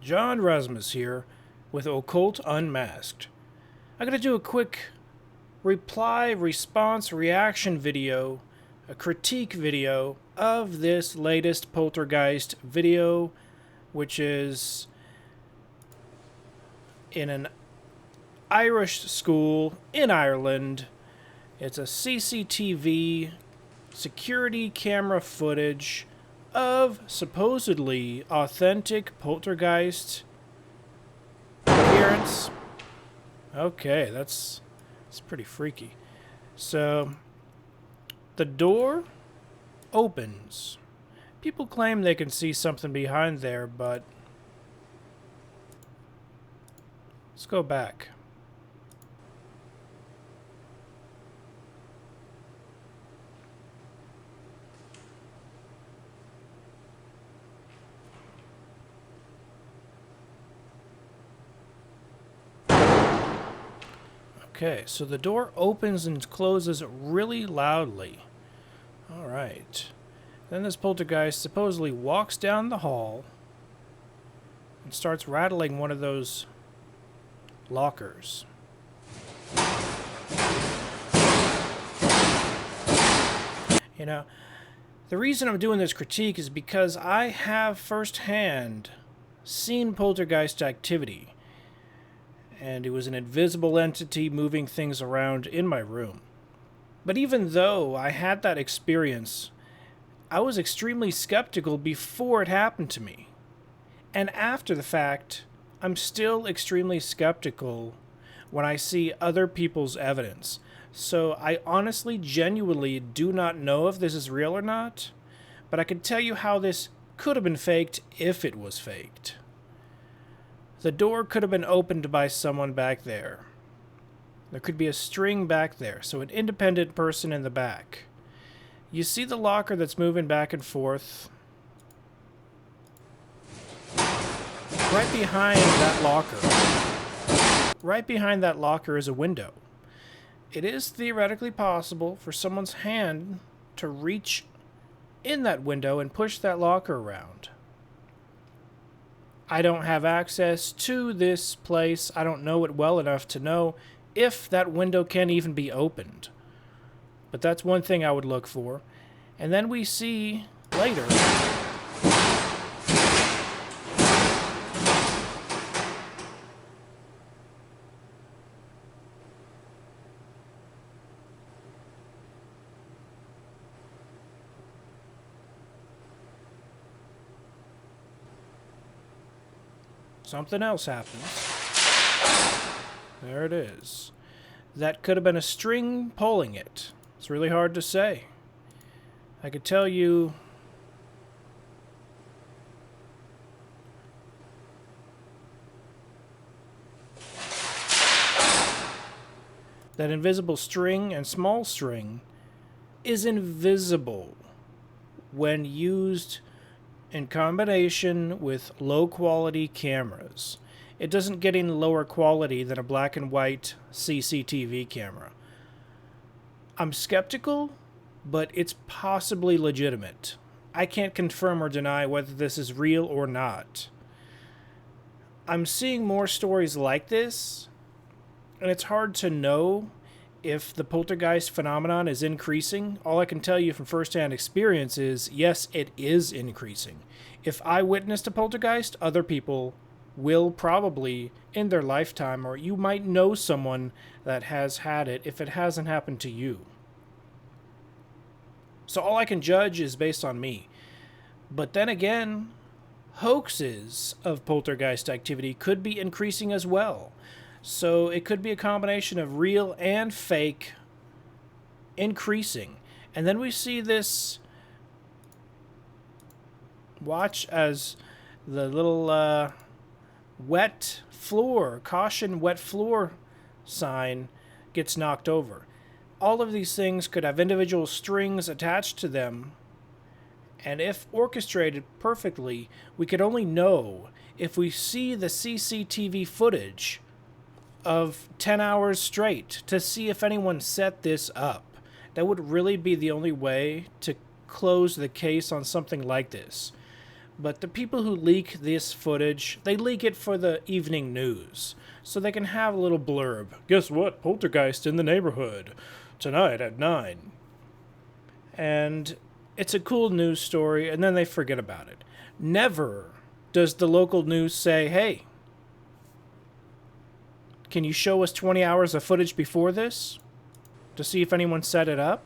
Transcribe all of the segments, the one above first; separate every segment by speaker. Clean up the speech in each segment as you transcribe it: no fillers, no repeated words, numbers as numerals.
Speaker 1: John Razimus here with Occult Unmasked. I'm going to do a quick reply, response, reaction video, a critique video of this latest Poltergeist video, which is in an Irish school in Ireland. It's a CCTV security camera footage of supposedly authentic poltergeist appearance. Okay, that's pretty freaky. So, the door opens. People claim they can see something behind there, but let's go back. Okay, so the door opens and closes really loudly. Alright. Then this poltergeist supposedly walks down the hall and starts rattling one of those lockers. You know, the reason I'm doing this critique is because I have firsthand seen poltergeist activity. And it was an invisible entity moving things around in my room. But even though I had that experience, I was extremely skeptical before it happened to me. And after the fact, I'm still extremely skeptical when I see other people's evidence. So I honestly, genuinely do not know if this is real or not, but I can tell you how this could have been faked if it was faked. The door could have been opened by someone back there. There could be a string back there, so an independent person in the back. You see the locker that's moving back and forth? Right behind that locker is a window. It is theoretically possible for someone's hand to reach in that window and push that locker around. I don't have access to this place. I don't know it well enough to know if that window can even be opened. But that's one thing I would look for. And then we see later something else happens. There it is. That could have been a string pulling it. It's really hard to say. I could tell you that invisible string and small string is invisible when used in combination with low-quality cameras. It doesn't get any lower quality than a black and white CCTV camera. I'm skeptical, but it's possibly legitimate. I can't confirm or deny whether this is real or not. I'm seeing more stories like this, and it's hard to know if the poltergeist phenomenon is increasing. All I can tell you from first-hand experience is, yes, it is increasing. If I witnessed a poltergeist, other people will probably in their lifetime, or you might know someone that has had it if it hasn't happened to you. So all I can judge is based on me. But then again, hoaxes of poltergeist activity could be increasing as well. So it could be a combination of real and fake increasing. And then we see this. Watch as the little wet floor, caution wet floor sign gets knocked over. All of these things could have individual strings attached to them. And if orchestrated perfectly, we could only know if we see the CCTV footage of 10 hours straight to see if anyone set this up. That would really be the only way to close the case on something like this. But the people who leak this footage, they leak it for the evening news. So they can have a little blurb. Guess what? Poltergeist in the neighborhood. Tonight at 9. And it's a cool news story, and then they forget about it. Never does the local news say, hey, can you show us 20 hours of footage before this to see if anyone set it up?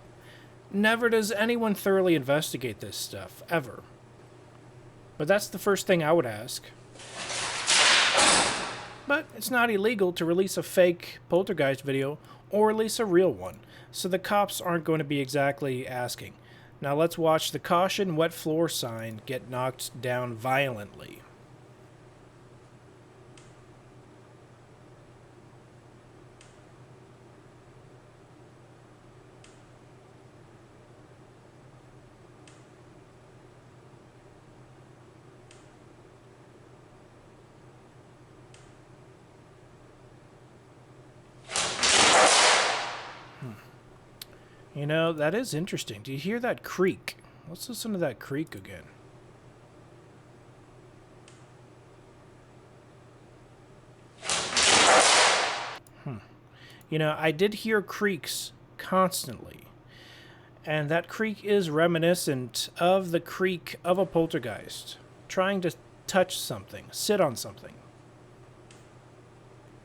Speaker 1: Never does anyone thoroughly investigate this stuff, ever. But that's the first thing I would ask. But it's not illegal to release a fake poltergeist video or release a real one, so the cops aren't going to be exactly asking. Now let's watch the caution wet floor sign get knocked down violently. You know, that is interesting. Do you hear that creak? Let's listen to that creak again. You know, I did hear creaks constantly. And that creak is reminiscent of the creak of a poltergeist trying to touch something, sit on something.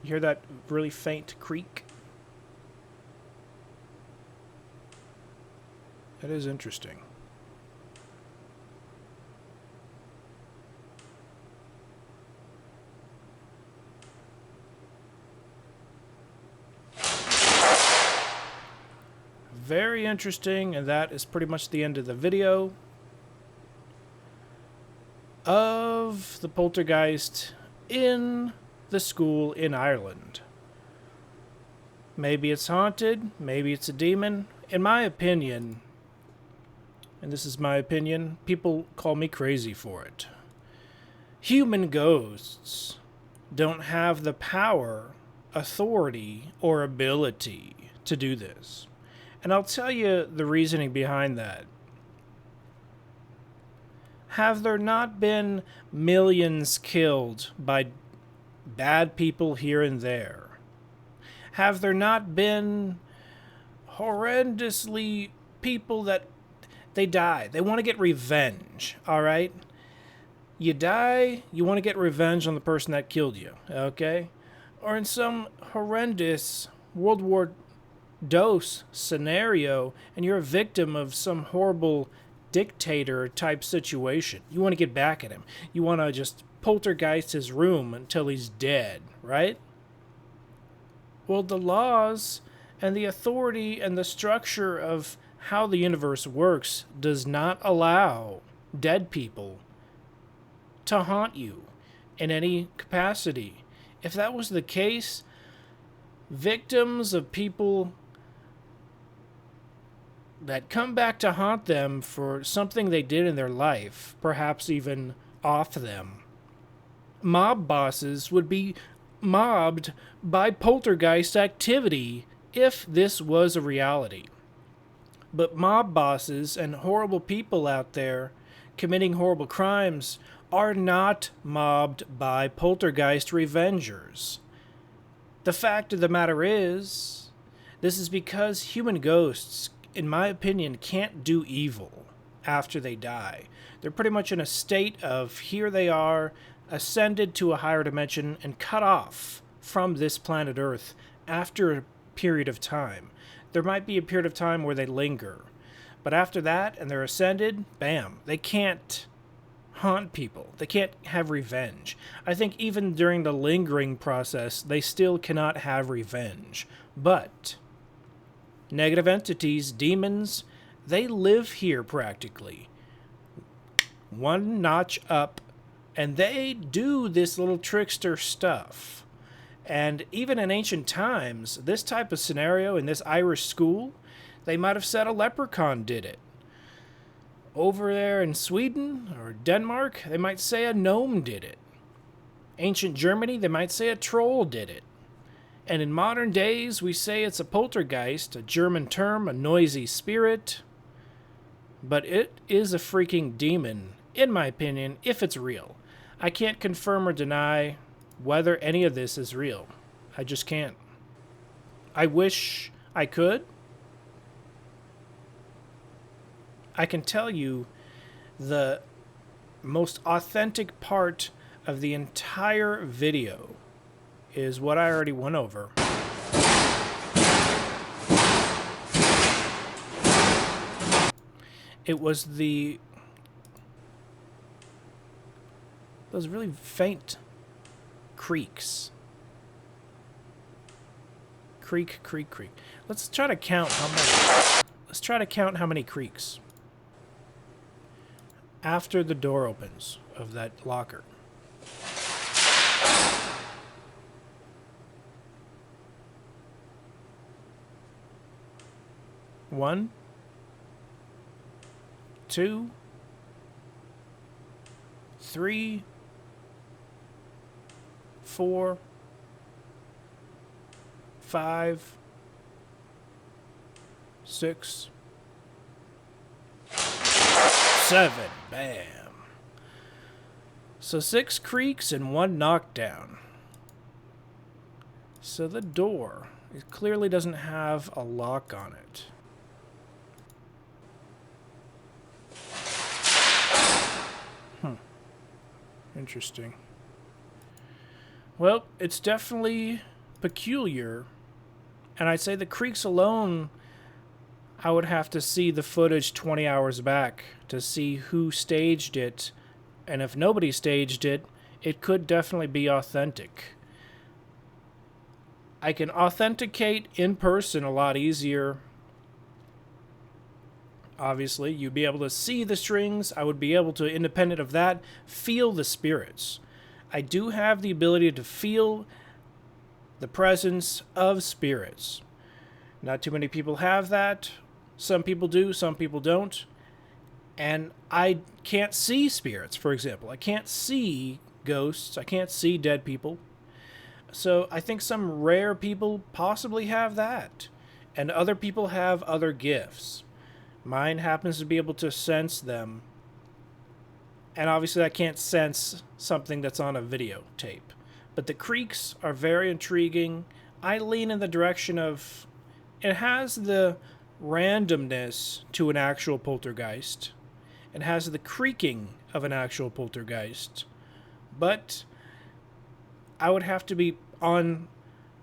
Speaker 1: You hear that really faint creak? That is interesting. Very interesting, and that is pretty much the end of the video of the poltergeist in the school in Ireland. Maybe it's haunted, maybe it's a demon. In my opinion, and this is my opinion, people call me crazy for it. Human ghosts don't have the power, authority, or ability to do this. And I'll tell you the reasoning behind that. Have there not been millions killed by bad people here and there? Have there not been horrendously people that they die? They want to get revenge, all right? You die, you want to get revenge on the person that killed you, okay? Or in some horrendous World War dose scenario, and you're a victim of some horrible dictator type situation. You want to get back at him. You want to just poltergeist his room until he's dead, right? Well, the laws and the authority and the structure of how the universe works does not allow dead people to haunt you in any capacity. If that was the case, victims of people that come back to haunt them for something they did in their life, perhaps even off them, mob bosses would be mobbed by poltergeist activity if this was a reality. But mob bosses and horrible people out there committing horrible crimes are not mobbed by poltergeist revengers. The fact of the matter is, this is because human ghosts, in my opinion, can't do evil after they die. They're pretty much in a state of here they are, ascended to a higher dimension and cut off from this planet Earth after a period of time. There might be a period of time where they linger, but after that, and they're ascended, bam, they can't haunt people. They can't have revenge. I think even during the lingering process, they still cannot have revenge. But negative entities, demons, they live here practically. One notch up, and they do this little trickster stuff. And even in ancient times, this type of scenario in this Irish school, they might have said a leprechaun did it. Over there in Sweden or Denmark, they might say a gnome did it. Ancient Germany, they might say a troll did it. And in modern days, we say it's a poltergeist, a German term, a noisy spirit. But it is a freaking demon in my opinion, if it's real. I can't confirm or deny whether any of this is real. I just can't. I wish I could. I can tell you the most authentic part of the entire video is what I already went over. It was those really faint creaks. Creak, creak, creak. Let's try to count how many. Let's try to count how many creaks after the door opens of that locker. One, two, three, four, five, six, seven. Bam. So 6 creaks and 1 knockdown. So the door, it clearly doesn't have a lock on it. Interesting. Well, it's definitely peculiar. And I'd say the creaks alone, I would have to see the footage 20 hours back to see who staged it. And if nobody staged it, it could definitely be authentic. I can authenticate in person a lot easier. Obviously, you'd be able to see the strings. I would be able to, independent of that, feel the spirits. I do have the ability to feel the presence of spirits. Not too many people have that. Some people do, some people don't. And I can't see spirits, for example. I can't see ghosts. I can't see dead people. So I think some rare people possibly have that. And other people have other gifts. Mine happens to be able to sense them. And obviously I can't sense something that's on a videotape. But the creaks are very intriguing. I lean in the direction of it has the randomness to an actual poltergeist. It has the creaking of an actual poltergeist. But I would have to be on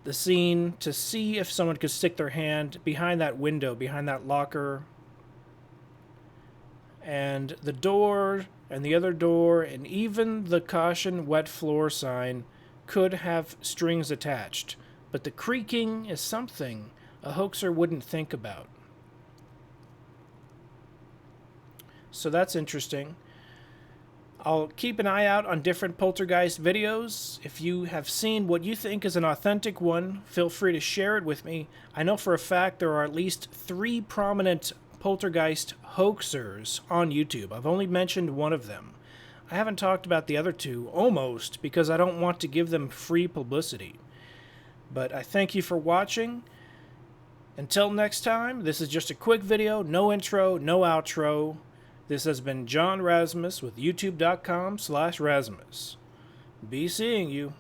Speaker 1: the scene to see if someone could stick their hand behind that window, behind that locker, and the door, and the other door, and even the caution wet floor sign could have strings attached. But the creaking is something a hoaxer wouldn't think about. So that's interesting. I'll keep an eye out on different poltergeist videos. If you have seen what you think is an authentic one, feel free to share it with me. I know for a fact there are at least 3 prominent poltergeist hoaxers on YouTube. I've only mentioned one of them. I haven't talked about the other 2, almost, because I don't want to give them free publicity. But I thank you for watching. Until next time, this is just a quick video, no intro, no outro. This has been John Razimus with youtube.com/Razimus. Be seeing you.